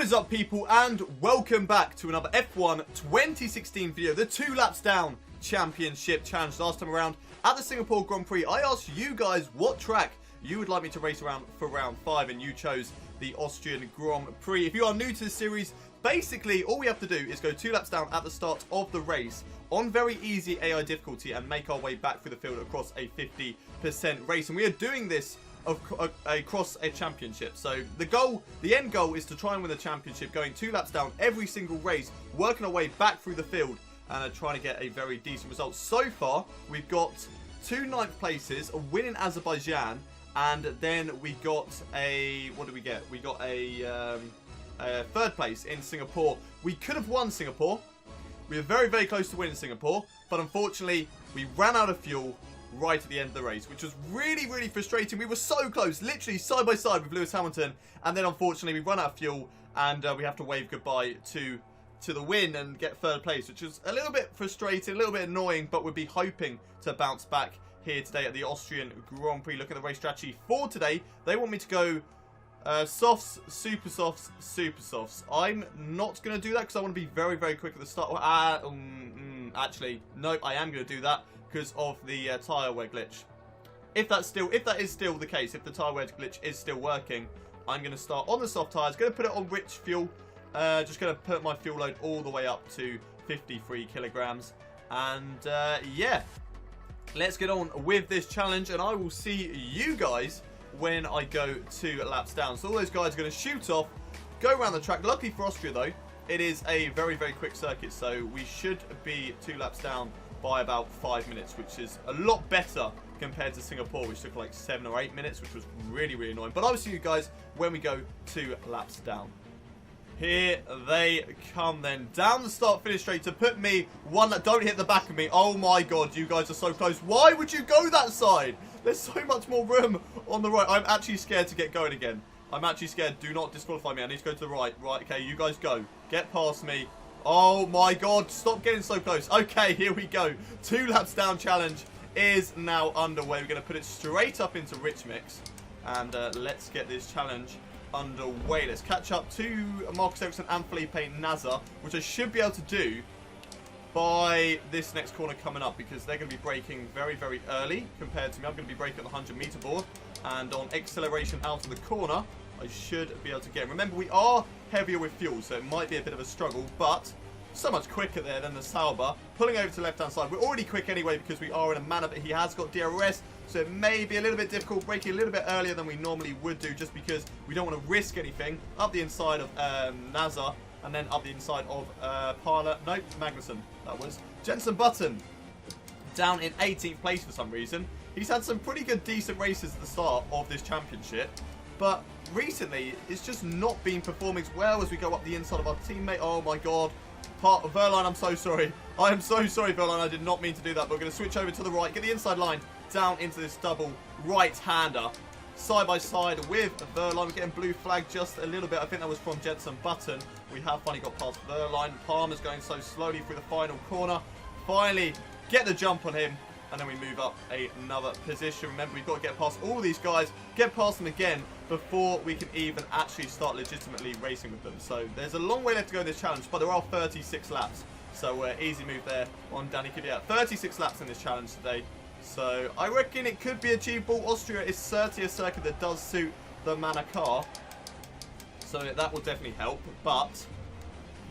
What is up, people, and welcome back to another F1 2016 video, the 2 laps down championship challenge. Last time around at the Singapore Grand Prix, I asked you guys what track you would like me to race around for round 5, and you chose the Austrian Grand Prix. If you are new to this series, basically all we have to do is go 2 laps down at the start of the race on very easy AI difficulty and make our way back through the field across a 50% race. And we are doing this across a championship. So the end goal is to try and win the championship, going 2 laps down every single race, working our way back through the field and trying to get a very decent result. So far, we've got 2 9th places, a win in Azerbaijan, and then we got a, what did we get? We got a 3rd place in Singapore. We could have won Singapore. We were very, very close to winning Singapore, but unfortunately, we ran out of fuel right at the end of the race, which was really, really frustrating. We were so close, literally side by side with Lewis Hamilton, and then unfortunately we run out of fuel and we have to wave goodbye to the win and get 3rd place, which is a little bit frustrating, a little bit annoying, but we'll be hoping to bounce back here today at the Austrian Grand Prix. Looking at the race strategy for today, they want me to go softs, super softs, super softs. I'm not going to do that because I want to be very, very quick at the start. Actually, no, I am going to do that because of the tyre wear glitch. If that is still the case, if the tyre wear glitch is still working, I'm going to start on the soft tyres. Going to put it on rich fuel. Just going to put my fuel load all the way up to 53 kilograms. And yeah, let's get on with this challenge, and I will see you guys when I go 2 laps down. So all those guys are going to shoot off, go around the track. Luckily for Austria, though, it is a very, very quick circuit, so we should be 2 laps down by about 5 minutes, which is a lot better compared to Singapore, which took like 7 or 8 minutes, which was really, really annoying. But I will see you guys when we go 2 laps down. Here they come then. Down the start finish straight to put me one that don't hit the back of me. Oh my god, you guys are so close. Why would you go that side? There's so much more room on the right. I'm actually scared to get going again. I'm actually scared. Do not disqualify me. I need to go to the right. Right, okay, you guys go. Get past me. Oh my god, stop getting so close. Okay, here we go. 2 laps down challenge is now underway. We're going to put it straight up into Rich Mix. And let's get this challenge underway. Let's catch up to Marcus Ericsson and Felipe Nasr, which I should be able to do by this next corner coming up, because they're going to be braking very, very early compared to me. I'm going to be braking on the 100-meter board, and on acceleration out of the corner, I should be able to get him. Remember, we are heavier with fuel, so it might be a bit of a struggle, but so much quicker there than the Sauber. Pulling over to the left-hand side. We're already quick anyway because we are in a Manor, but he has got DRS, so it may be a little bit difficult, braking a little bit earlier than we normally would do, just because we don't want to risk anything. Up the inside of Nasr, and then up the inside of Magnussen, that was. Jenson Button, down in 18th place for some reason. He's had some pretty good, decent races at the start of this championship, but recently it's just not been performing as well as we go up the inside of our teammate. Oh my god. Verline, I'm so sorry. I am so sorry, Verline. I did not mean to do that, but we're going to switch over to the right, get the inside line down into this double right-hander. Side by side with Verline. We're getting blue flag just a little bit. I think that was from Jenson Button. We have finally got past Verline. Palmer's going so slowly through the final corner. Finally get the jump on him, and then we move up another position. Remember, we've got to get past all these guys, get past them again before we can even actually start legitimately racing with them. So there's a long way left to go in this challenge, but there are 36 laps. So easy move there on Danny Kvyat. 36 laps in this challenge today. So I reckon it could be achievable. Austria is certainly a circuit that does suit the Manor car, so that will definitely help, but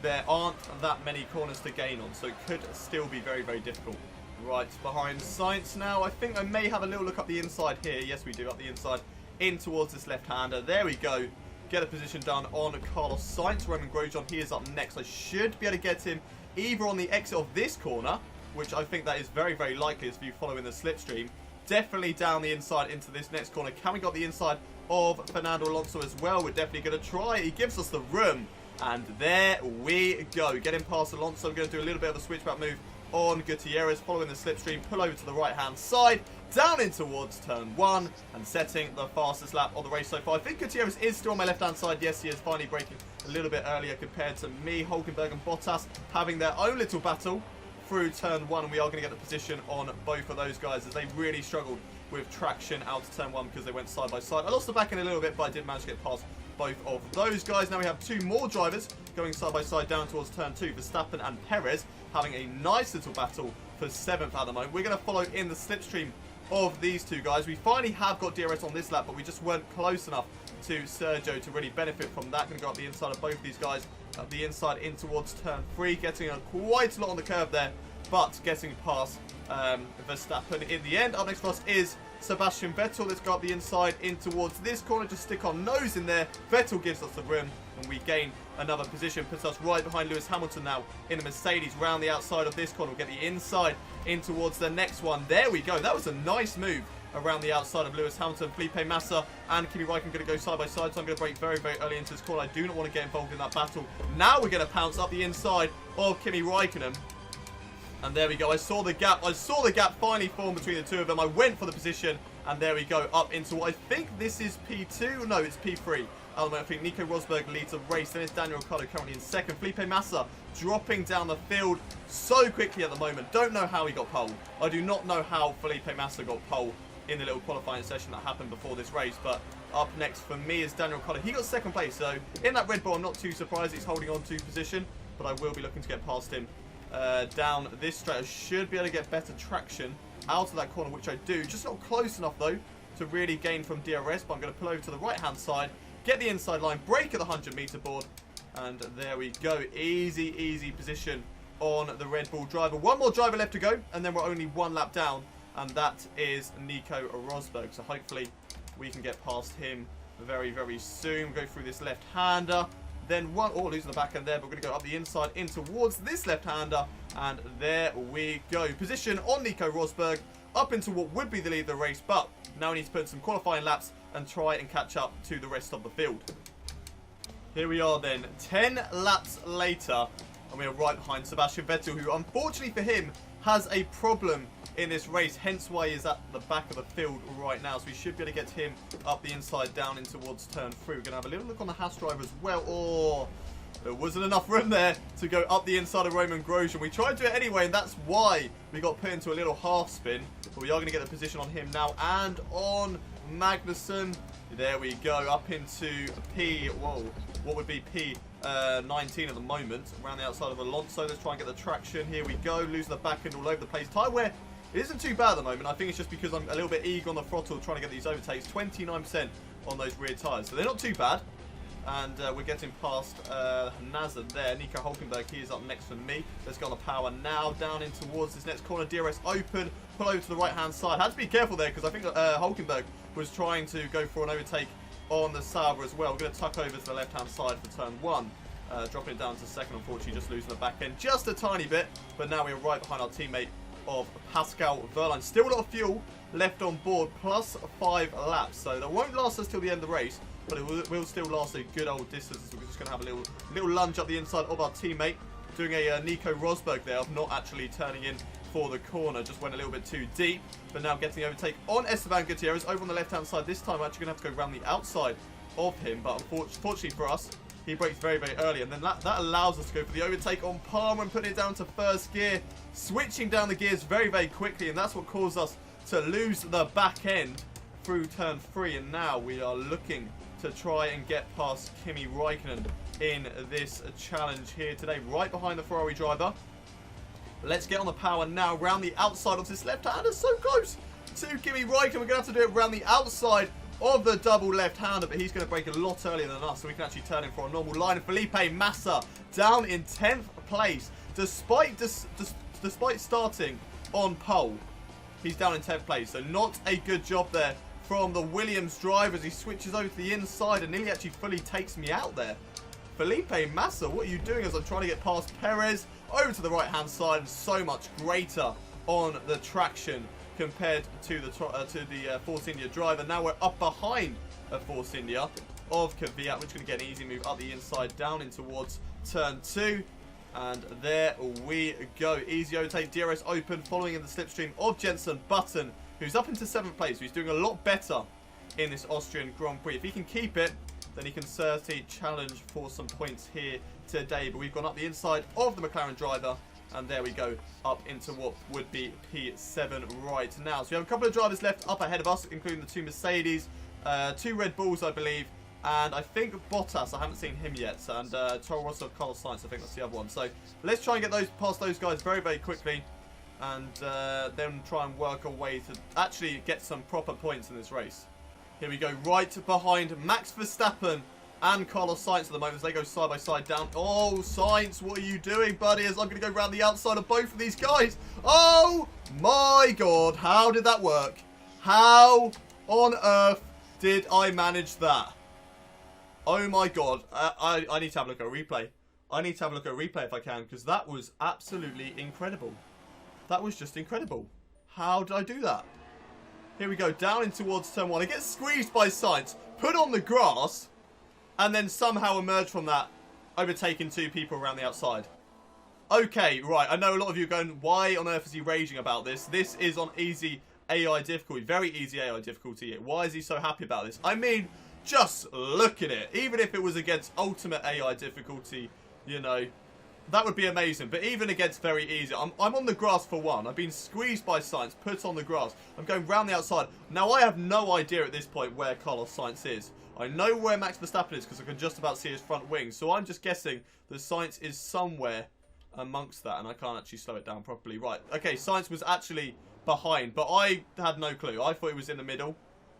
there aren't that many corners to gain on, so it could still be very, very difficult. Right behind Sainz now. I think I may have a little look up the inside here. Yes, we do, up the inside in towards this left-hander. There we go. Get a position done on Carlos Sainz. Roman Grosjean, he is up next. I should be able to get him either on the exit of this corner, which I think that is very, very likely as if you follow in the slipstream. Definitely down the inside into this next corner. Can we got the inside of Fernando Alonso as well? We're definitely going to try. He gives us the room. And there we go. Getting past Alonso. We're going to do a little bit of a switchback move on Gutierrez, following the slipstream, pull over to the right-hand side, down in towards turn 1, and setting the fastest lap of the race so far. I think Gutierrez is still on my left-hand side. Yes, he is finally braking a little bit earlier compared to me. Hulkenberg and Bottas having their own little battle through turn 1, and we are going to get the position on both of those guys as they really struggled with traction out to turn 1 because they went side by side. I lost the back end a little bit, but I did manage to get past both of those guys. Now we have 2 more drivers going side by side down towards turn 2. Verstappen and Perez having a nice little battle for 7th at the moment. We're going to follow in the slipstream of these 2 guys. We finally have got DRS on this lap, but we just weren't close enough to Sergio to really benefit from that. Going to go up the inside of both of these guys, up the inside in towards turn 3, getting quite a lot on the curve there, but getting past Verstappen in the end. Up next for us is Sebastian Vettel. Let's go up the inside in towards this corner, just stick our nose in there. Vettel gives us the room and we gain another position, puts us right behind Lewis Hamilton now in the Mercedes. Round the outside of this corner, we'll get the inside in towards the next one. There we go. That was a nice move around the outside of Lewis Hamilton. Felipe Massa and Kimi Raikkonen going to go side by side, so I'm going to brake very, very early into this corner. I do not want to get involved in that battle. Now we're going to pounce up the inside of Kimi Raikkonen. And there we go. I saw the gap. I saw the gap finally form between the 2 of them. I went for the position. And there we go. Up into what I think this is P2. No, it's P3. I think Nico Rosberg leads the race. Then it's Daniel Ricciardo currently in 2nd. Felipe Massa dropping down the field so quickly at the moment. Don't know how he got pole. I do not know how Felipe Massa got pole in the little qualifying session that happened before this race. But up next for me is Daniel Ricciardo. He got 2nd place. So in that Red Bull, I'm not too surprised he's holding on to position. But I will be looking to get past him down this straight. I should be able to get better traction out of that corner, which I do. Just not close enough, though, to really gain from DRS. But I'm going to pull over to the right-hand side, get the inside line, brake at the 100-meter board. And there we go. Easy, easy position on the Red Bull driver. 1 more driver left to go, and then we're only 1 lap down. And that is Nico Rosberg. So hopefully we can get past him very, very soon. Go through this left-hander. Then losing the back end there, but we're going to go up the inside in towards this left-hander. And there we go. Position on Nico Rosberg up into what would be the lead of the race. But now we need to put in some qualifying laps and try and catch up to the rest of the field. Here we are then, 10 laps later. And we are right behind Sebastian Vettel, who unfortunately for him has a problem in this race, hence why he's at the back of the field right now. So we should be able to get him up the inside down in towards turn 3. We're going to have a little look on the Haas driver as well. Oh, there wasn't enough room there to go up the inside of Roman Grosjean. We tried to do it anyway, and that's why we got put into a little half spin. But we are going to get the position on him now and on Magnussen. There we go, up into what would be P19 at the moment, around the outside of Alonso. Let's try and get the traction. Here we go, losing the back end all over the place. Tyre wear, it isn't too bad at the moment. I think it's just because I'm a little bit eager on the throttle trying to get these overtakes. 29% on those rear tyres, so they're not too bad. And we're getting past Nazar there. Nico Hülkenberg, he is up next for me. Let's go on the power now, down in towards this next corner. DRS open, pull over to the right-hand side. Had to be careful there because I think Hülkenberg was trying to go for an overtake on the Sauber as well. We're going to tuck over to the left-hand side for turn 1. Dropping it down to 2nd, unfortunately, just losing the back end just a tiny bit. But now we're right behind our teammate of Pascal Wehrlein. Still a lot of fuel left on board, plus 5 laps. So that won't last us till the end of the race, but it will still last a good old distance. So we're just going to have a little lunge up the inside of our teammate, doing a Nico Rosberg there of not actually turning in for the corner. Just went a little bit too deep, but now getting the overtake on Esteban Gutierrez over on the left-hand side. This time we're actually going to have to go around the outside of him, but unfortunately for us, he brakes very, very early, and then that allows us to go for the overtake on Palmer and putting it down to 1st gear, switching down the gears very, very quickly, and that's what caused us to lose the back end through turn 3, and now we are looking to try and get past Kimi Raikkonen in this challenge here today, right behind the Ferrari driver. Let's get on the power now, round the outside of this left-hander, so close to Kimi Raikkonen. We're going to have to do it around the outside of the double left-hander, but he's going to brake a lot earlier than us, so we can actually turn him for a normal line. And Felipe Massa down in 10th place, despite starting on pole. He's down in 10th place, so not a good job there from the Williams driver as he switches over to the inside and nearly actually fully takes me out there. Felipe Massa, what are you doing as I'm trying to get past Perez over to the right-hand side, and so much greater on the traction compared to the Force India driver. Now we're up behind a Force India of Kvyat, which is going to get an easy move up the inside, down in towards turn 2. And there we go. Easy overtake, DRS open, following in the slipstream of Jenson Button, who's up into 7th place. He's doing a lot better in this Austrian Grand Prix. If he can keep it, then he can certainly challenge for some points here today. But we've gone up the inside of the McLaren driver, and there we go, up into what would be P7 right now. So we have a couple of drivers left up ahead of us, including the 2 Mercedes, 2 Red Bulls, I believe, And I think Bottas, I haven't seen him yet. And Toro Rosso, Carlos Sainz, I think that's the other one. So let's try and get those past those guys very, very quickly. And then try and work our way to actually get some proper points in this race. Here we go, right behind Max Verstappen and Carlos Sainz at the moment as they go side by side down. Oh, Sainz, what are you doing, buddy? As I'm going to go around the outside of both of these guys. Oh, my God. How did that work? How on earth did I manage that? Oh, my God. I need to have a look at a replay. I need to have a look at a replay if I can, because that was absolutely incredible. That was just incredible. How did I do that? Here we go, down in towards turn 1. I get squeezed by Sainz, put on the grass, and then somehow emerge from that, overtaking 2 people around the outside. Okay, right, I know a lot of you are going, why on earth is he raging about this? This is on easy AI difficulty, very easy AI difficulty. Why is he so happy about this? I mean, just look at it. Even if it was against ultimate AI difficulty, you know, that would be amazing. But even against very easy, I'm on the grass for one. I've been squeezed by Sainz, put on the grass. I'm going round the outside. Now, I have no idea at this point where Carlos Sainz is. I know where Max Verstappen is because I can just about see his front wing. So I'm just guessing that Sainz is somewhere amongst that. And I can't actually slow it down properly. Right, okay, Sainz was actually behind. But I had no clue. I thought he was in the middle,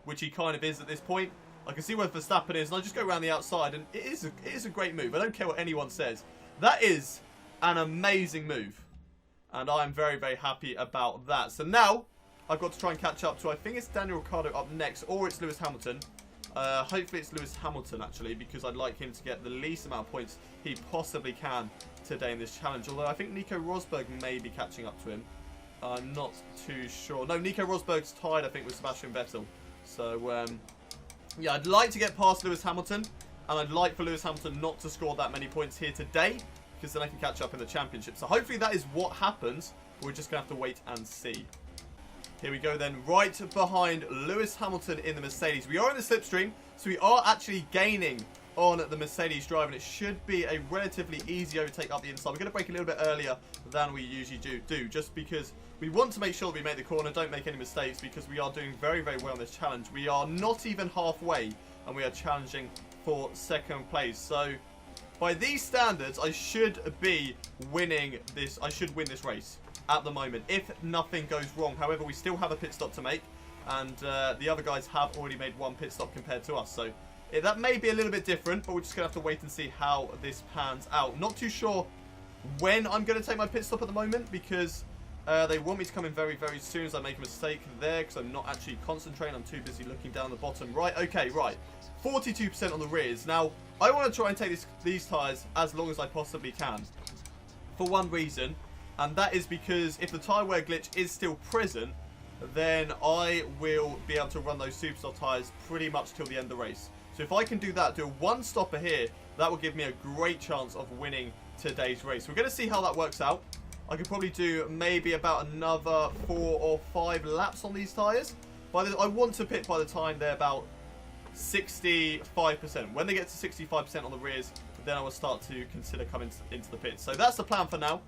which he kind of is at this point. I can see where Verstappen is. And I just go around the outside. And it is a great move. I don't care what anyone says. That is an amazing move. And I'm very, very happy about that. So now, I've got to try and catch up to, I think it's Daniel Ricciardo up next. Or it's Lewis Hamilton. Hopefully it's Lewis Hamilton, actually. Because I'd like him to get the least amount of points he possibly can today in this challenge. Although I think Nico Rosberg may be catching up to him. I'm not too sure. No, Nico Rosberg's tied, I think, with Sebastian Vettel. So, yeah, I'd like to get past Lewis Hamilton. And I'd like for Lewis Hamilton not to score that many points here today, because then I can catch up in the championship. So hopefully that is what happens. We're just going to have to wait and see. Here we go then, right behind Lewis Hamilton in the Mercedes. We are in the slipstream, so we are actually gaining on the Mercedes drive, and it should be a relatively easy overtake up the inside. We're going to brake a little bit earlier than we usually do, just because we want to make sure that we make the corner, don't make any mistakes, because we are doing very, very well in this challenge. We are not even halfway, and we are challenging for second place. So by these standards, I should be winning this. I should win this race at the moment, if nothing goes wrong. However, we still have a pit stop to make, and the other guys have already made one pit stop compared to us. So that may be a little bit different, but we're just going to have to wait and see how this pans out. Not too sure when I'm going to take my pit stop at the moment, because they want me to come in very, very soon as I make a mistake there, because I'm not actually concentrating. I'm too busy looking down the bottom. Right, okay, right. 42% on the rears. Now, I want to try and take these tyres as long as I possibly can. For one reason, and that is because if the tyre wear glitch is still present, then I will be able to run those Superstar tyres pretty much till the end of the race. So if I can do that, do a one stopper here, that will give me a great chance of winning today's race. We're going to see how that works out. I could probably do maybe about another 4 or 5 laps on these tyres. I want to pit by the time they're about 65%. When they get to 65% on the rears, then I will start to consider coming into the pits. So that's the plan for now.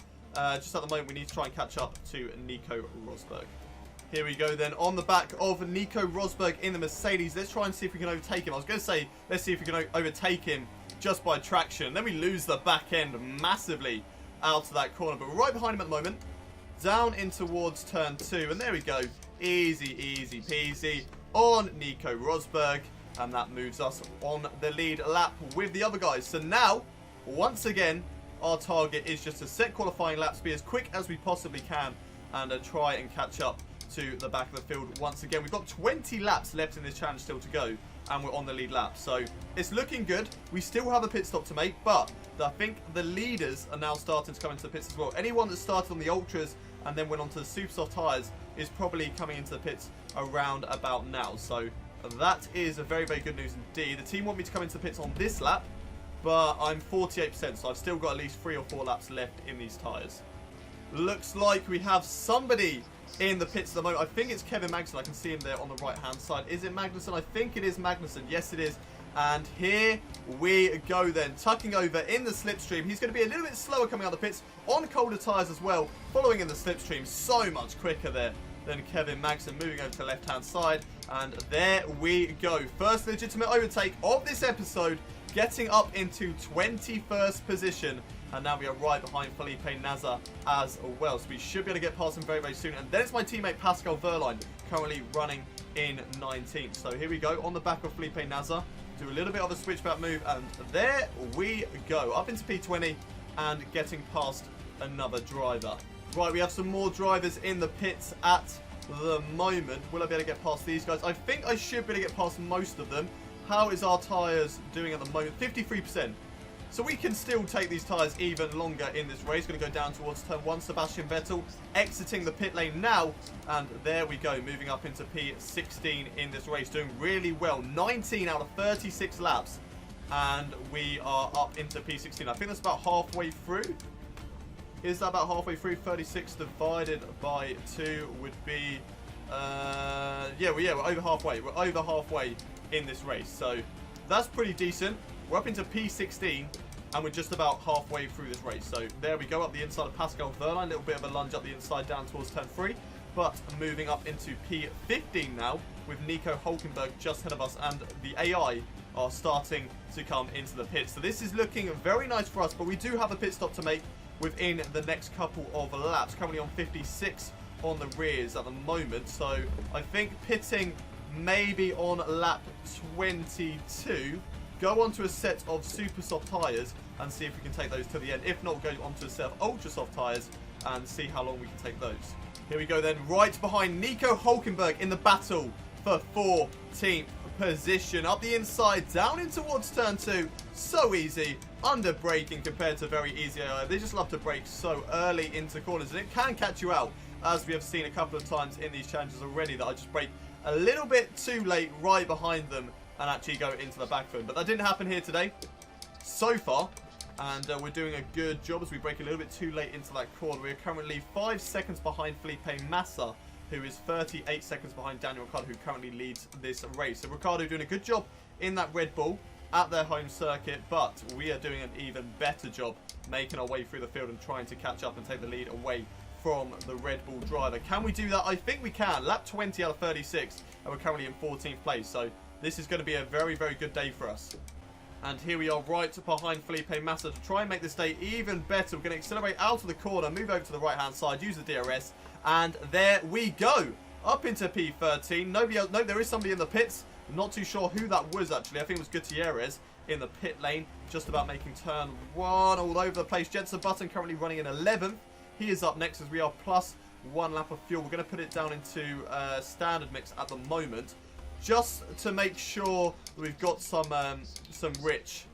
Just at the moment, we need to try and catch up to Nico Rosberg. Here we go then, on the back of Nico Rosberg in the Mercedes. Let's try and see if we can overtake him. I was going to say, let's see if we can overtake him just by traction. Then we lose the back end massively out of that corner. But we're right behind him at the moment. Down in towards turn 2. And there we go. Easy, easy peasy on Nico Rosberg. And that moves us on the lead lap with the other guys. So now, once again, our target is just to set qualifying laps, be as quick as we possibly can, and try and catch up to the back of the field once again. We've got 20 laps left in this challenge still to go, and we're on the lead lap. So it's looking good. We still have a pit stop to make, but I think the leaders are now starting to come into the pits as well. Anyone that started on the Ultras and then went on to the super soft tyres is probably coming into the pits around about now. So that is a very, very good news indeed. The team want me to come into the pits on this lap, but I'm 48%, so I've still got at least 3 or 4 laps left in these tyres. Looks like we have somebody in the pits at the moment. I think it's Kevin Magnussen. I can see him there on the right-hand side. Is it Magnussen? I think it is Magnussen. Yes, it is. And here we go then, tucking over in the slipstream. He's going to be a little bit slower coming out of the pits on colder tyres as well, following in the slipstream. So much quicker there then Kevin Magson moving over to the left-hand side. And there we go. First legitimate overtake of this episode, getting up into 21st position. And now we are right behind Felipe Nasr as well. So we should be able to get past him very, very soon. And then it's my teammate Pascal Verline, currently running in 19th. So here we go on the back of Felipe Nasr. Do a little bit of a switchback move. And there we go. Up into P20 and getting past another driver. Right, we have some more drivers in the pits at the moment. Will I be able to get past these guys? I think I should be able to get past most of them. How is our tyres doing at the moment? 53%. So we can still take these tyres even longer in this race. Going to go down towards turn 1. Sebastian Vettel exiting the pit lane now. And there we go. Moving up into P16 in this race. Doing really well. 19 out of 36 laps. And we are up into P16. I think that's about halfway through. Is that about halfway through? 36 divided by 2 would be... yeah, we're over halfway. We're over halfway in this race. So that's pretty decent. We're up into P16, and we're just about halfway through this race. So there we go, up the inside of Pascal Verline. A little bit of a lunge up the inside down towards turn 3. But moving up into P15 now, with Nico Hulkenberg just ahead of us, and the AI are starting to come into the pit. So this is looking very nice for us, but we do have a pit stop to make within the next couple of laps. Currently on 56 on the rears at the moment. So I think pitting maybe on lap 22... Go onto a set of super soft tyres and see if we can take those to the end. If not, we'll go onto a set of ultra soft tyres and see how long we can take those. Here we go then, right behind Nico Hulkenberg in the battle for 14th position. Up the inside, down in towards turn 2. So easy. Under braking compared to very easy AI. They just love to brake so early into corners, and it can catch you out, as we have seen a couple of times in these challenges already, that I just brake a little bit too late right behind them and actually go into the back foot. But that didn't happen here today so far, and we're doing a good job as we brake a little bit too late into that corner. We're currently 5 seconds behind Felipe Massa, who is 38 seconds behind Daniel Ricciardo, who currently leads this race. So Ricciardo doing a good job in that Red Bull at their home circuit, but we are doing an even better job making our way through the field and trying to catch up and take the lead away from the Red Bull driver. Can we do that? I think we can. Lap 20 out of 36, and we're currently in 14th place. So this is going to be a very, very good day for us. And here we are right behind Felipe Massa to try and make this day even better. We're going to accelerate out of the corner, move over to the right-hand side, use the DRS, and there we go. Up into P13. Nobody else. No, there is somebody in the pits. I'm not too sure who that was, actually. I think it was Gutierrez in the pit lane, just about making turn 1 all over the place. Jensen Button currently running in 11th. He is up next as we are plus 1 lap of fuel. We're going to put it down into standard mix at the moment, just to make sure that we've got some rich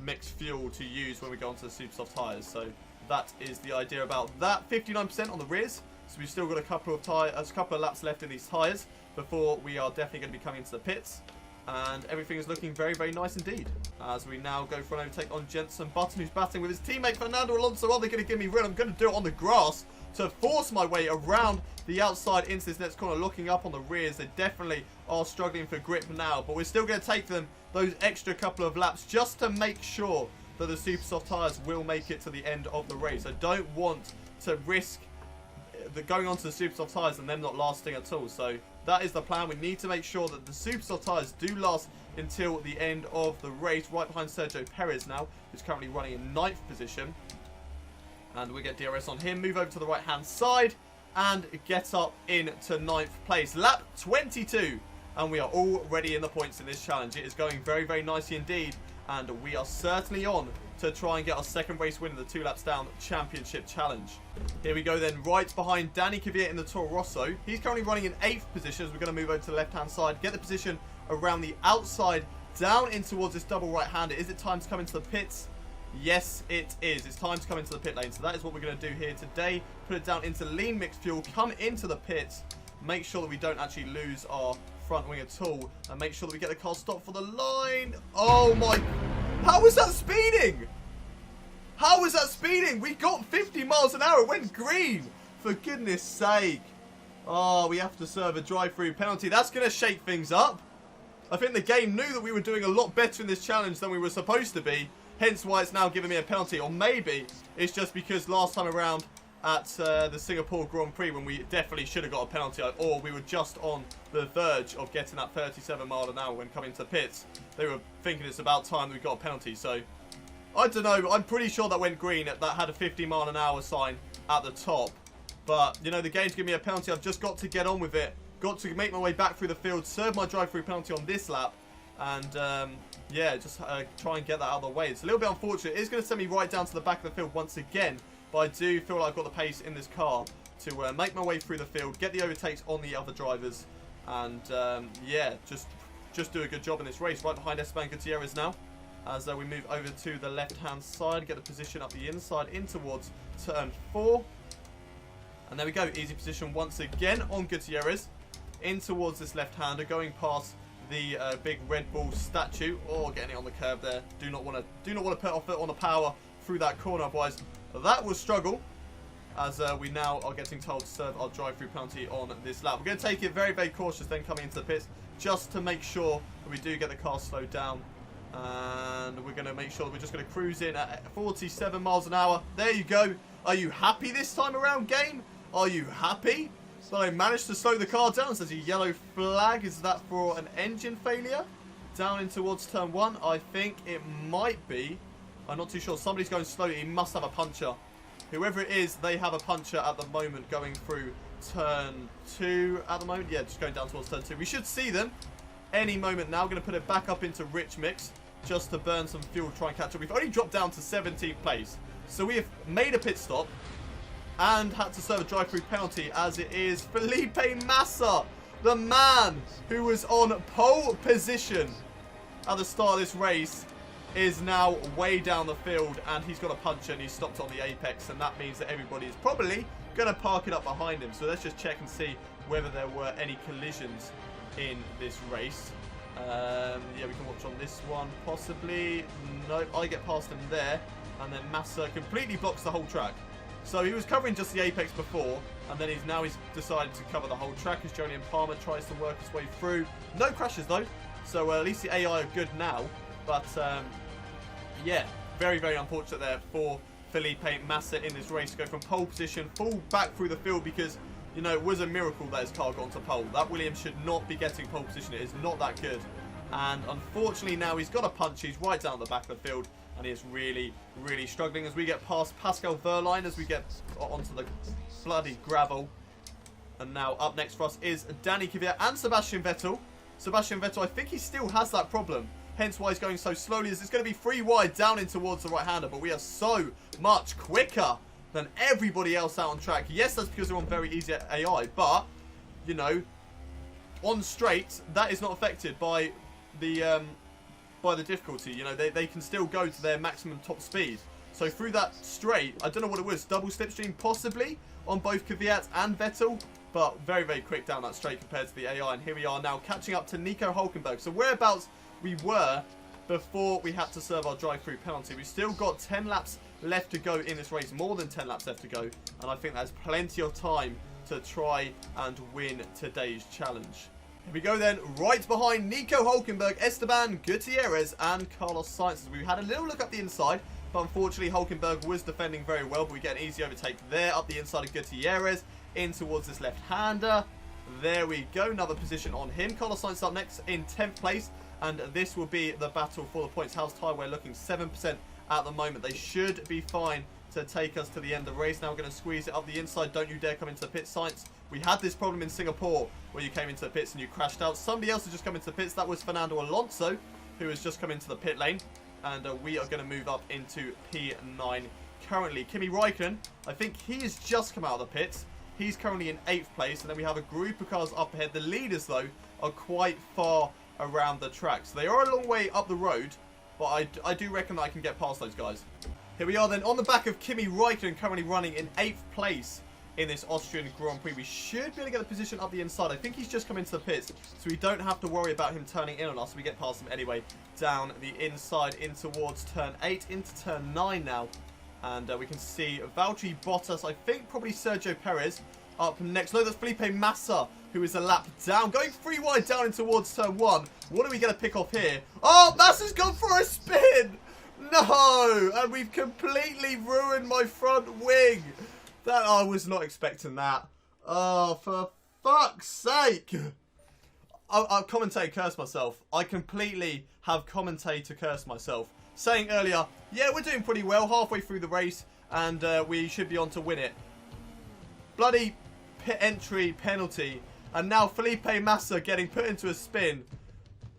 mixed fuel to use when we go onto the super soft tyres. So that is the idea about that. 59% on the rears, so we've still got a couple of laps left in these tyres before we are definitely going to be coming into the pits. And everything is looking very, very nice indeed. As we now go for an overtake on Jensen Button, who's battling with his teammate Fernando Alonso. Are they going to give me room? I'm going to do it on the grass to force my way around the outside into this next corner. Looking up on the rears, they definitely are struggling for grip now, but we're still going to take them those extra couple of laps just to make sure that the super soft tyres will make it to the end of the race. I don't want to risk going onto the super soft tyres and them not lasting at all. So that is the plan. We need to make sure that the super soft tyres do last until the end of the race. Right behind Sergio Perez now, who's currently running in 9th position. And we get DRS on him. Move over to the right-hand side and get up into 9th place. Lap 22. And we are already in the points in this challenge. It is going very, very nicely indeed. And we are certainly on to try and get our second race win in the 2 laps down championship challenge. Here we go then, right behind Danny Kvyat in the Toro Rosso. He's currently running in 8th position as we're going to move over to the left-hand side. Get the position around the outside, down in towards this double right-hander. Is it time to come into the pits? Yes, it is. It's time to come into the pit lane. So that is what we're going to do here today. Put it down into lean mixed fuel, come into the pits, make sure that we don't actually lose our front wing at all, and make sure that we get the car stopped for the line. Oh my... How was that speeding? How was that speeding? We got 50 miles an hour. It went green. For goodness sake. Oh, we have to serve a drive-through penalty. That's going to shake things up. I think the game knew that we were doing a lot better in this challenge than we were supposed to be. Hence why it's now giving me a penalty. Or maybe it's just because last time around at the Singapore Grand Prix when we definitely should have got a penalty, or we were just on the verge of getting that 37 mile an hour when coming to pits. They were thinking it's about time we got a penalty. So I don't know. I'm pretty sure that went green. That had a 50 mile an hour sign at the top. But, you know, the game's giving me a penalty. I've just got to get on with it. Got to make my way back through the field, serve my drive-through penalty on this lap. And, yeah, just try and get that out of the way. It's a little bit unfortunate. It is going to send me right down to the back of the field once again. But I do feel like I've got the pace in this car to make my way through the field, get the overtakes on the other drivers. And, yeah, just do a good job in this race. Right behind Esteban Gutierrez now. As we move over to the left-hand side, get the position up the inside in towards turn 4. And there we go, easy position once again on Gutierrez. In towards this left-hander, going past the big Red Bull statue. Oh, getting it on the curb there. Do not want to put our foot on the power through that corner, otherwise that will struggle. As we now are getting told to serve our drive-through penalty on this lap. We're going to take it very, very cautious then coming into the pits, just to make sure that we do get the car slowed down. And we're going to make sure that we're just going to cruise in at 47 miles an hour. There you go. Are you happy this time around, game? Are you happy? So I managed to slow the car down. It says a yellow flag. Is that for an engine failure? Down in towards turn 1. I think it might be. I'm not too sure. Somebody's going slowly. He must have a puncher. Whoever it is, they have a puncher at the moment going through turn 2 at the moment. Yeah, just going down towards turn 2. We should see them any moment now. Going to put it back up into rich mix just to burn some fuel, try and catch up. We've only dropped down to 17th place. So we have made a pit stop and had to serve a drive-through penalty, as it is Felipe Massa, the man who was on pole position at the start of this race, is now way down the field, and he's got a puncher and he's stopped on the apex, and that means that everybody is probably going to park it up behind him. So let's just check and see whether there were any collisions in this race. Yeah, we can watch on this one, possibly. No, I get past him there, and then Massa completely blocks the whole track. So he was covering just the apex before, and then he's decided to cover the whole track as Jolyon Palmer tries to work his way through. No crashes though, so at least the AI are good now. But yeah, very, very unfortunate there for Felipe Massa in this race to go from pole position full back through the field, because, you know, it was a miracle that his car got onto pole. That Williams should not be getting pole position. It is not that good. And unfortunately now he's got a punch. He's right down the back of the field. And he is really, really struggling as we get past Pascal Wehrlein, as we get onto the bloody gravel. And now up next for us is Danny Kvyat and Sebastian Vettel. Sebastian Vettel, I think he still has that problem. Hence why he's going so slowly, as it's going to be 3 wide down in towards the right-hander. But we are so much quicker than everybody else out on track. Yes, that's because they're on very easy AI. But, you know, on straight, that is not affected by the difficulty. You know, they can still go to their maximum top speed. So through that straight, I don't know what it was, double slipstream possibly on both Kvyat and Vettel, but very, very quick down that straight compared to the AI. And here we are now catching up to Nico Hülkenberg. So whereabouts we were before we had to serve our drive-through penalty. We've still got 10 laps left to go in this race, more than 10 laps left to go, and I think there's plenty of time to try and win today's challenge. Here we go then, right behind Nico Hülkenberg, Esteban Gutierrez and Carlos Sainz. We had a little look up the inside, but unfortunately Hülkenberg was defending very well, but we get an easy overtake there up the inside of Gutierrez in towards this left-hander. There we go, another position on him. Carlos Sainz up next in 10th place, and this will be the battle for the points. How's Tyrway looking? 7% at the moment. They should be fine to take us to the end of the race. Now we're going to squeeze it up the inside. Don't you dare come into the pit, Sainz. We had this problem in Singapore where you came into the pits and you crashed out. Somebody else has just come into the pits. That was Fernando Alonso, who has just come into the pit lane. And we are going to move up into P9 currently. Kimi Räikkönen, I think he has just come out of the pits. He's currently in 8th place. And then we have a group of cars up ahead. The leaders, though, are quite far around the track. So they are a long way up the road. But I do reckon that I can get past those guys. Here we are then on the back of Kimi Räikkönen, currently running in 8th place in this Austrian Grand Prix. We should be able to get the position up the inside. I think he's just come into the pits, so we don't have to worry about him turning in on us. We get past him anyway, down the inside in towards turn 8, into turn 9 now. And we can see Valtteri Bottas, I think probably Sergio Perez up next. No, that's Felipe Massa, who is a lap down, going 3 wide down in towards turn 1. What are we going to pick off here? Oh, Massa's gone for a spin! No! And we've completely ruined my front wing. That I was not expecting that. Oh, for fuck's sake. I commentator curse myself. I completely have commentator curse myself. Saying earlier, yeah, we're doing pretty well halfway through the race and we should be on to win it. Bloody pit entry penalty. And now Felipe Massa getting put into a spin.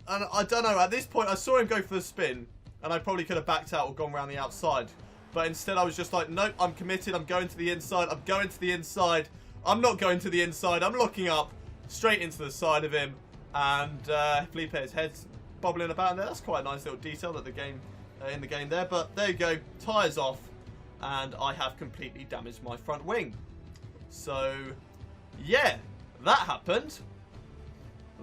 And I don't know, at this point I saw him go for the spin. And I probably could have backed out or gone around the outside. But instead I was just like, nope, I'm committed. I'm going to the inside. I'm going to the inside. I'm not going to the inside. I'm looking up straight into the side of him. And Felipe's head's bobbling about in there. That's quite a nice little detail at the game, in the game there. But there you go. Tyres off. And I have completely damaged my front wing. So, yeah, that happened.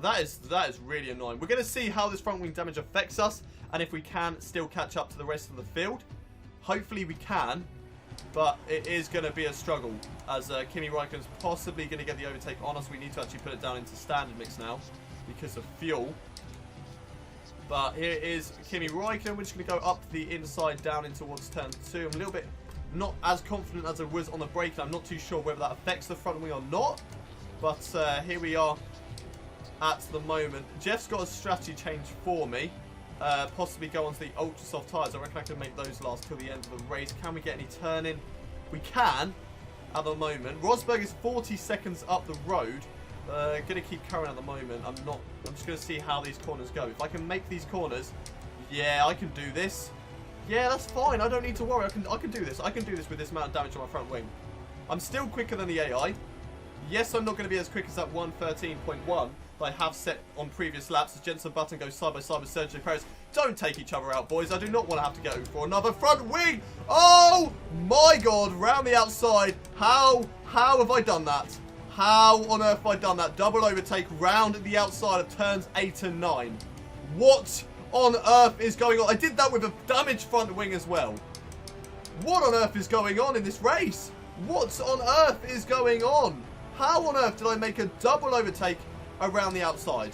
That is really annoying. We're going to see how this front wing damage affects us. And if we can still catch up to the rest of the field. Hopefully we can. But it is going to be a struggle. As Kimi Räikkönen's possibly going to get the overtake on us. We need to actually put it down into standard mix now. Because of fuel. But here is Kimi Räikkönen. We're just going to go up the inside down in towards turn 2. I'm a little bit not as confident as I was on the brake. And I'm not too sure whether that affects the front wing or not. But here we are at the moment. Jeff's got a strategy change for me. Possibly go onto the ultra soft tyres. I reckon I can make those last till the end of the race. Can we get any turning? We can at the moment. Rosberg is 40 seconds up the road. Gonna keep current at the moment. I'm just gonna see how these corners go. If I can make these corners, yeah, I can do this. Yeah, that's fine. I don't need to worry. I can do this. I can do this with this amount of damage on my front wing. I'm still quicker than the AI. Yes, I'm not going to be as quick as that 113.1 that I have set on previous laps as Jenson Button goes side by side with Sergio Perez. Don't take each other out, boys. I do not want to have to go for another front wing. Oh my God! Round the outside. How have I done that? How on earth have I done that? Double overtake round the outside of turns 8 and 9. What on earth is going on? I did that with a damaged front wing as well. What on earth is going on in this race? What on earth is going on? How on earth did I make a double overtake around the outside?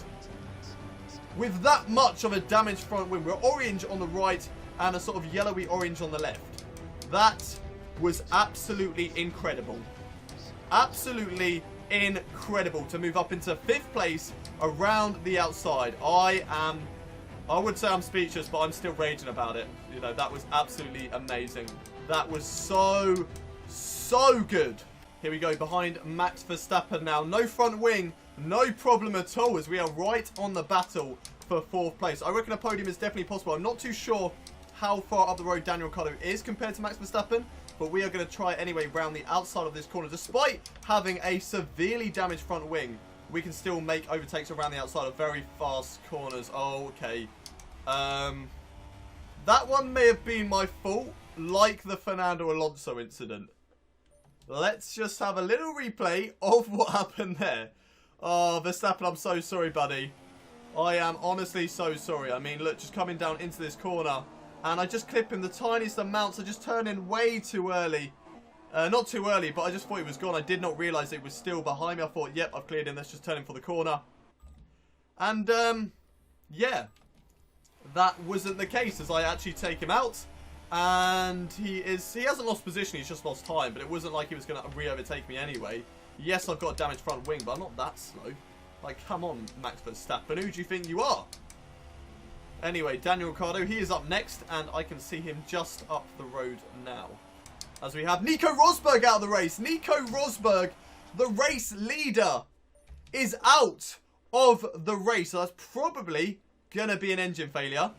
With that much of a damaged front wing. We're orange on the right and a sort of yellowy orange on the left. That was absolutely incredible. Absolutely incredible to move up into 5th place around the outside. I would say I'm speechless, but I'm still raging about it. You know, that was absolutely amazing. That was so good. Here we go, behind Max Verstappen now. No front wing, no problem at all, as we are right on the battle for 4th place. I reckon a podium is definitely possible. I'm not too sure how far up the road Daniel Ricciardo is compared to Max Verstappen, but we are going to try anyway round the outside of this corner. Despite having a severely damaged front wing, we can still make overtakes around the outside of very fast corners. Oh, okay. That one may have been my fault, like the Fernando Alonso incident. Let's just have a little replay of what happened there. Oh, Verstappen, I'm so sorry, buddy. I am honestly so sorry. I mean, look, just coming down into this corner. And I just clip him the tiniest amounts. I just turn in way too early. Not too early, but I just thought he was gone. I did not realise it was still behind me. I thought, yep, I've cleared him. Let's just turn him for the corner. And, yeah. That wasn't the case, as I actually take him out. And he hasn't lost position, he's just lost time. But it wasn't like he was going to re-overtake me anyway. Yes, I've got a damaged front wing, but I'm not that slow. Like, come on, Max Verstappen, who do you think you are? Anyway, Daniel Ricciardo, he is up next, and I can see him just up the road now. As we have Nico Rosberg out of the race. Nico Rosberg, the race leader, is out of the race. So that's probably going to be an engine failure.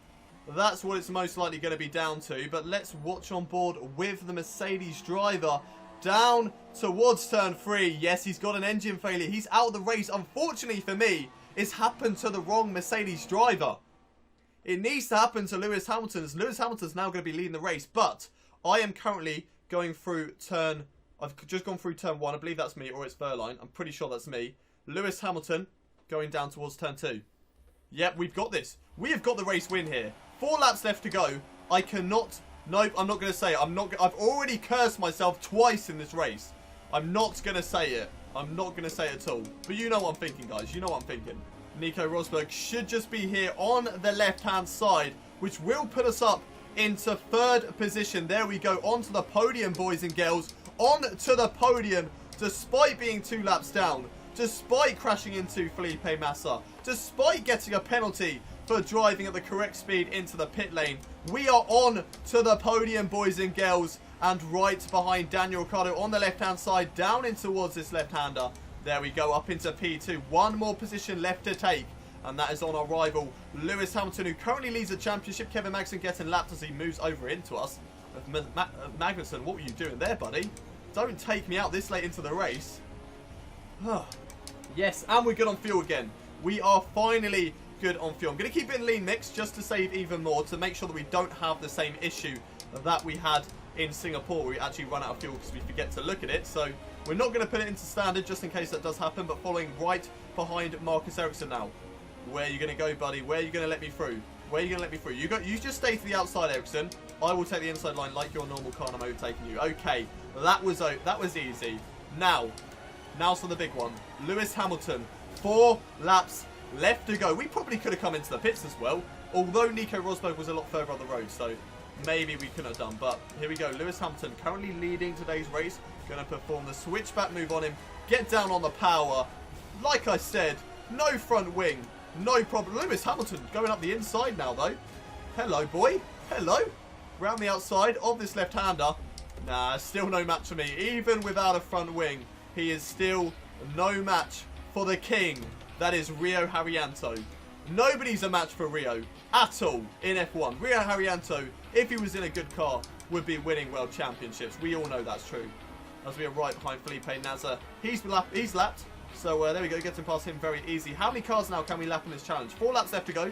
That's what it's most likely going to be down to. But let's watch on board with the Mercedes driver down towards turn 3. Yes, he's got an engine failure. He's out of the race. Unfortunately for me, it's happened to the wrong Mercedes driver. It needs to happen to Lewis Hamilton. Lewis Hamilton's now going to be leading the race. But I am currently going through turn... I've just gone through turn 1. I believe that's me, or it's Verline. I'm pretty sure that's me. Lewis Hamilton going down towards turn 2. Yep, we've got this. We have got the race win here. 4 laps left to go. I cannot... Nope, I'm not going to say it. I've already cursed myself twice in this race. I'm not going to say it. I'm not going to say it at all. But you know what I'm thinking, guys. You know what I'm thinking. Nico Rosberg should just be here on the left-hand side, which will put us up into 3rd position. There we go, onto the podium, boys and girls. on to the podium despite being 2 laps down, despite crashing into Felipe Massa, despite getting a penalty for driving at the correct speed into the pit lane. We are on to the podium, boys and girls, and right behind Daniel Ricciardo on the left-hand side, down in towards this left-hander. There we go, up into P2. One more position left to take, and that is on our rival, Lewis Hamilton, who currently leads the championship. Kevin Magnussen getting lapped as he moves over into us. Magnussen, what were you doing there, buddy? Don't take me out this late into the race. Yes, and we're good on fuel again. We are finally good on fuel. I'm going to keep it in lean mix just to save even more, to make sure that we don't have the same issue that we had in Singapore, where we actually run out of fuel because we forget to look at it. So we're not going to put it into standard just in case that does happen, but following right behind Marcus Ericsson now. Where are you going to go, buddy? Where are you going to let me through? Where are you going to let me through? You just stay to the outside, Ericsson. I will take the inside line like your normal car, and I'm overtaking you. Okay, that was easy. Now's for the big one. Lewis Hamilton, 4 laps left to go. We probably could have come into the pits as well, although Nico Rosberg was a lot further on the road, so maybe we couldn't have done. But here we go. Lewis Hamilton currently leading today's race. Going to perform the switchback move on him. Get down on the power. Like I said, no front wing. No problem. Lewis Hamilton going up the inside now, though. Hello, boy. Hello. Round the outside of this left-hander. Nah, still no match for me. Even without a front wing, he is still no match for the king. That is Rio Haryanto. Nobody's a match for Rio at all in F1. Rio Haryanto, if he was in a good car, would be winning world championships. We all know that's true. As we are right behind Felipe Massa. He's lapped. So there we go, getting past him very easy. How many cars now can we lap in this challenge? 4 laps left to go.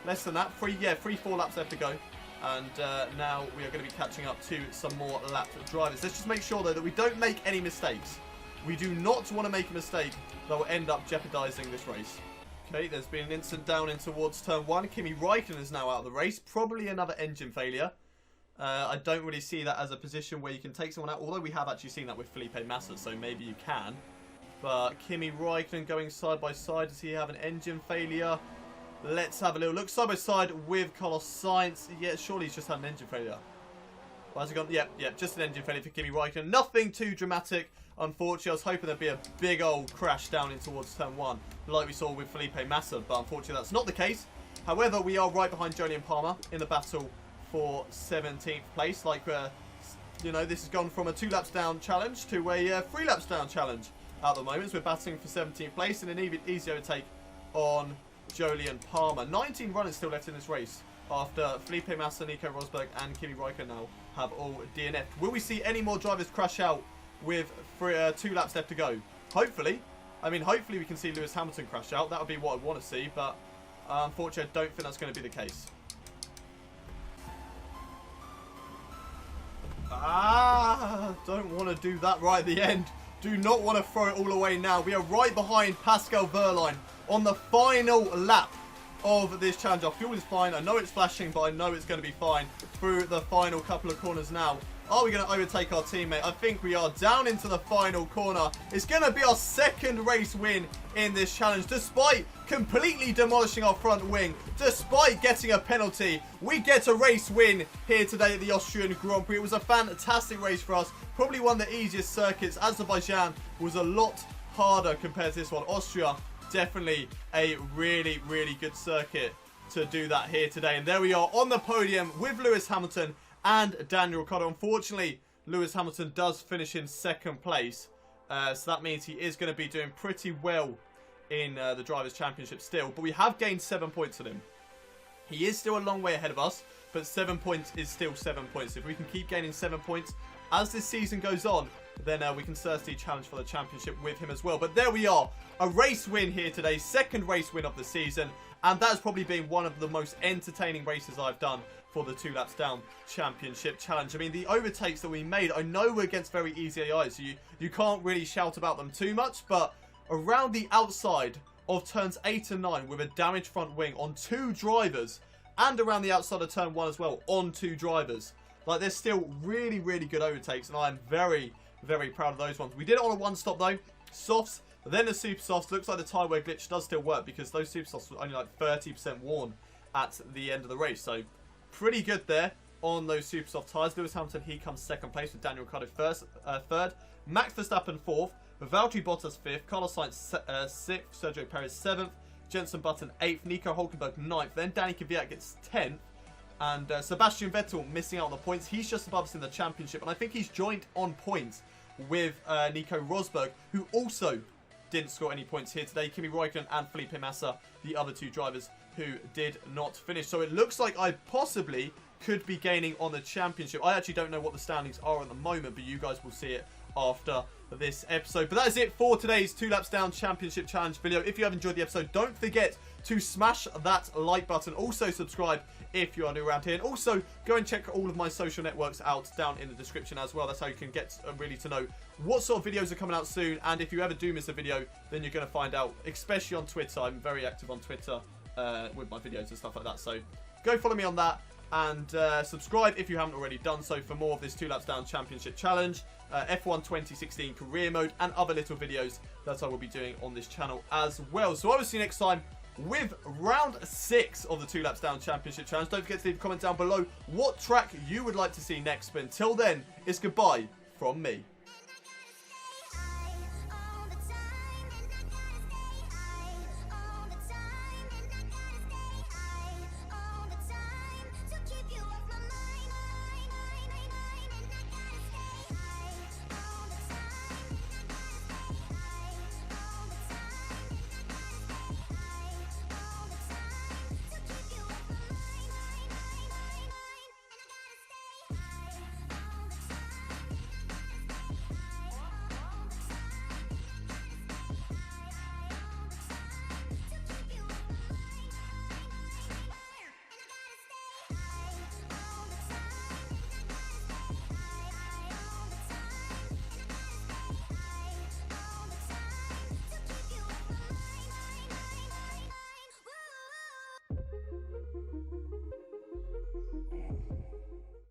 Less than that. 4 laps left to go. And now we are going to be catching up to some more lapped drivers. Let's just make sure, though, that we don't make any mistakes. We do not want to make a mistake that will end up jeopardising this race. Okay, there's been an incident down in towards turn 1. Kimi Raikkonen is now out of the race. Probably another engine failure. I don't really see that as a position where you can take someone out, although we have actually seen that with Felipe Massa, so maybe you can. But Kimi Raikkonen going side by side. Does he have an engine failure? Let's have a little look. Side by side with Carlos Sainz. Yeah, surely he's just had an engine failure. Well, has he gone? Yep, just an engine failure for Kimi Raikkonen. Nothing too dramatic. Unfortunately, I was hoping there'd be a big old crash down in towards turn 1, like we saw with Felipe Massa, but unfortunately that's not the case. However, we are right behind Jolyon Palmer in the battle for 17th place. Like, you know, this has gone from a 2 laps down challenge to a 3 laps down challenge at the moment. So we're battling for 17th place and an even easier overtake on Jolyon Palmer. 19 runners still left in this race after Felipe Massa, Nico Rosberg and Kimi Raikkonen now have all DNF'd. Will we see any more drivers crash out with 2 laps left to go? Hopefully. I mean, hopefully we can see Lewis Hamilton crash out. That would be what I'd want to see, but unfortunately I don't think that's going to be the case. Don't want to do that right at the end. Do not want to throw it all away now. We are right behind Pascal Wehrlein on the final lap of this challenge. Our fuel is fine. I know it's flashing, but I know it's going to be fine through the final couple of corners now. Are we going to overtake our teammate? I think we are. Down into the final corner. It's going to be our 2nd race win in this challenge. Despite completely demolishing our front wing, despite getting a penalty, we get a race win here today at the Austrian Grand Prix. It was a fantastic race for us. Probably one of the easiest circuits. Azerbaijan was a lot harder compared to this one. Austria, definitely a really, really good circuit to do that here today. And there we are on the podium with Lewis Hamilton and Daniel Ricciardo. Unfortunately, Lewis Hamilton does finish in 2nd place. So that means he is going to be doing pretty well in the Drivers' Championship still. But we have gained 7 points on him. He is still a long way ahead of us, but 7 points is still 7 points. If we can keep gaining 7 points as this season goes on, then we can certainly challenge for the championship with him as well. But there we are. A race win here today. 2nd race win of the season. And that's probably been one of the most entertaining races I've done for the 2 laps down championship challenge. I mean, the overtakes that we made, I know we're against very easy AIs, so you can't really shout about them too much, but around the outside of turns 8 and 9 with a damaged front wing on 2 drivers, and around the outside of turn 1 as well on 2 drivers, like, there's still really, really good overtakes, and I'm very, very proud of those ones. We did it on a 1 stop though. Softs, then the super softs. Looks like the tyre wear glitch does still work because those super softs were only like 30% worn at the end of the race, so pretty good there. on those super soft tyres. Lewis Hamilton, he comes second place with Daniel Ricciardo third. Max Verstappen fourth. Valtteri Bottas fifth. Carlos Sainz sixth. Sergio Perez seventh. Jenson Button 8th, Nico Hulkenberg 9th, then Danny Kvyat gets 10th, and Sebastian Vettel missing out on the points. He's just above us in the championship, and I think he's joined on points with Nico Rosberg, who also didn't score any points here today. Kimi Räikkönen and Felipe Massa, the other two drivers who did not finish. So it looks like I possibly could be gaining on the championship. I actually don't know what the standings are at the moment, but you guys will see it after this episode. But that is it for today's 2 Laps Down Championship Challenge video. If you have enjoyed the episode, don't forget to smash that like button. Also subscribe if you are new around here, and also go and check all of my social networks out down in the description as well. That's how you can get really to know what sort of videos are coming out soon, and if you ever do miss a video, then you're going to find out, especially on Twitter. I'm very active on Twitter with my videos and stuff like that, so go follow me on that. And subscribe if you haven't already done so for more of this 2 Laps Down Championship Challenge, F1 2016 Career Mode, and other little videos that I will be doing on this channel as well. So I will see you next time with round 6 of the 2 Laps Down Championship Challenge. Don't forget to leave a comment down below what track you would like to see next. But until then, it's goodbye from me.